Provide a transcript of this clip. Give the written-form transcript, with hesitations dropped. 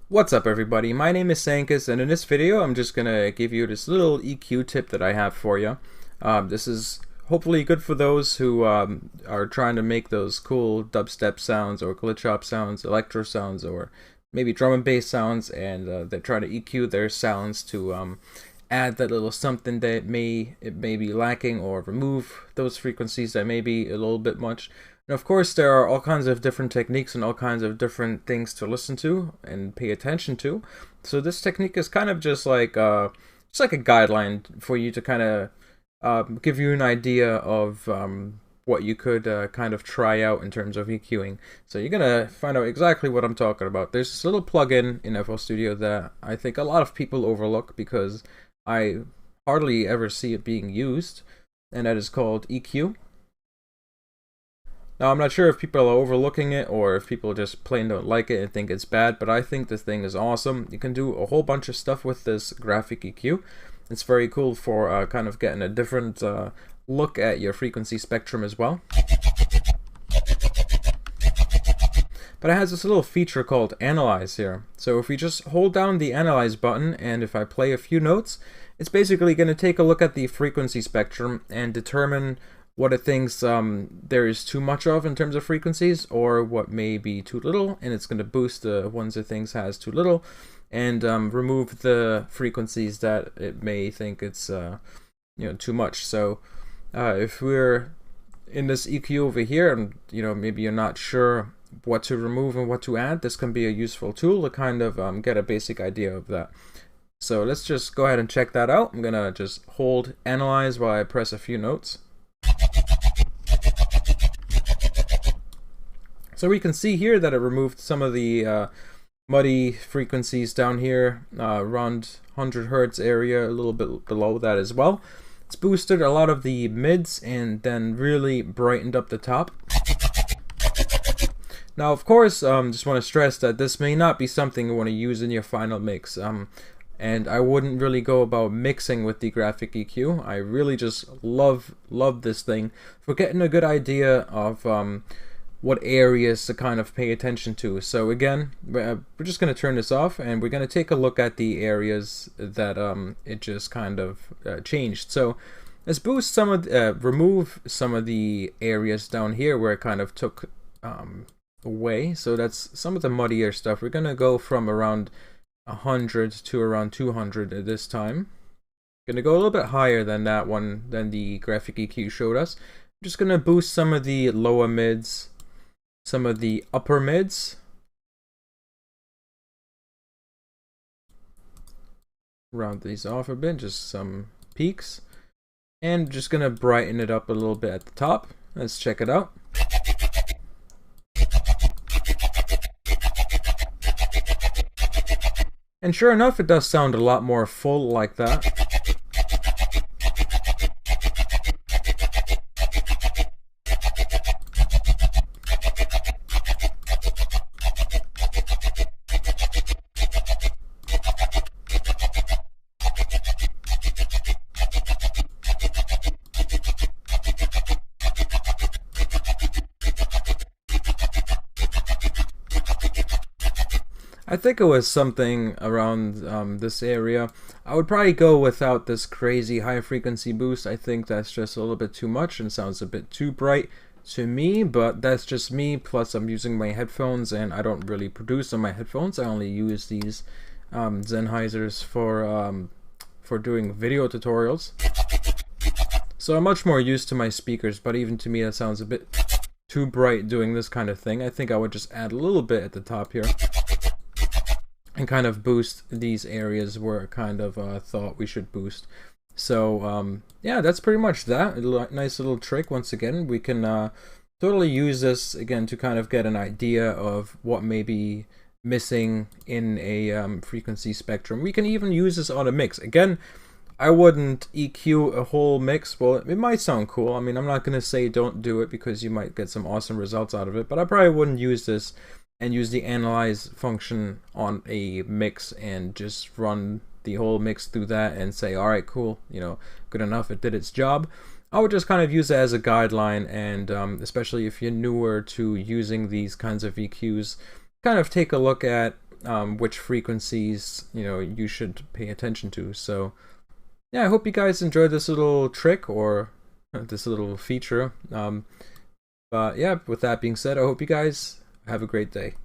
What's up everybody, my name is Sankus and in this video I'm just gonna give you this little EQ tip that I have for you. This is hopefully good for those who are trying to make those cool dubstep sounds or glitch hop sounds, electro sounds, or maybe drum and bass sounds, and they're trying to EQ their sounds to add that little something that it may be lacking, or remove those frequencies that may be a little bit much. And of course, there are all kinds of different techniques and all kinds of different things to listen to and pay attention to. So this technique is kind of just like a guideline for you to kind of give you an idea of what you could kind of try out in terms of EQing. So you're gonna find out exactly what I'm talking about. There's this little plugin in FL Studio that I think a lot of people overlook because I hardly ever see it being used, and that is called EQ. Now, I'm not sure if people are overlooking it or if people just plain don't like it and think it's bad, but I think this thing is awesome. You can do a whole bunch of stuff with this graphic EQ. It's very cool for kind of getting a different look at your frequency spectrum as well. But it has this little feature called Analyze here. So if we just hold down the Analyze button and if I play a few notes, it's basically going to take a look at the frequency spectrum and determine what it thinks there is too much of in terms of frequencies, or what may be too little, and it's going to boost the ones it thinks has too little, and remove the frequencies that it may think it's too much. So if we're in this EQ over here, and maybe you're not sure what to remove and what to add, this can be a useful tool to kind of get a basic idea of that. So let's just go ahead and check that out. I'm gonna just hold Analyze while I press a few notes. So we can see here that it removed some of the muddy frequencies down here, around 100 Hertz area, a little bit below that as well. It's boosted a lot of the mids and then really brightened up the top. Now, of course, just want to stress that this may not be something you want to use in your final mix. And I wouldn't really go about mixing with the graphic EQ. I really just love this thing for getting a good idea of what areas to kind of pay attention to. So again, we're just going to turn this off and we're going to take a look at the areas that it just kind of changed. So let's boost some of remove some of the areas down here where it kind of took away. So that's some of the muddier stuff. We're going to go from around 100 to around 200 at this time. Gonna go a little bit higher than that one, than the graphic EQ showed us. I'm just gonna boost some of the lower mids, some of the upper mids. Round these off a bit, just some peaks. And just gonna brighten it up a little bit at the top. Let's check it out. And sure enough, it does sound a lot more full like that. I think it was something around this area. I would probably go without this crazy high frequency boost. I think that's just a little bit too much and sounds a bit too bright to me, but that's just me. Plus I'm using my headphones and I don't really produce on my headphones. I only use these Sennheisers for doing video tutorials. So I'm much more used to my speakers, but even to me that sounds a bit too bright doing this kind of thing. I think I would just add a little bit at the top here and kind of boost these areas where I kind of thought we should boost. So yeah, that's pretty much that. A nice little trick. Once again, we can totally use this again to kind of get an idea of what may be missing in a frequency spectrum. We can even use this on a mix. Again, I wouldn't EQ a whole mix. Well, it might sound cool. I mean, I'm not going to say don't do it because you might get some awesome results out of it, but I probably wouldn't use this and use the Analyze function on a mix and just run the whole mix through that and say, all right, cool, good enough, it did its job. I would just kind of use it as a guideline, and especially if you're newer to using these kinds of EQs, kind of take a look at which frequencies you should pay attention to. So yeah, I hope you guys enjoyed this little trick or this little feature. But yeah, with that being said, I hope you guys have a great day.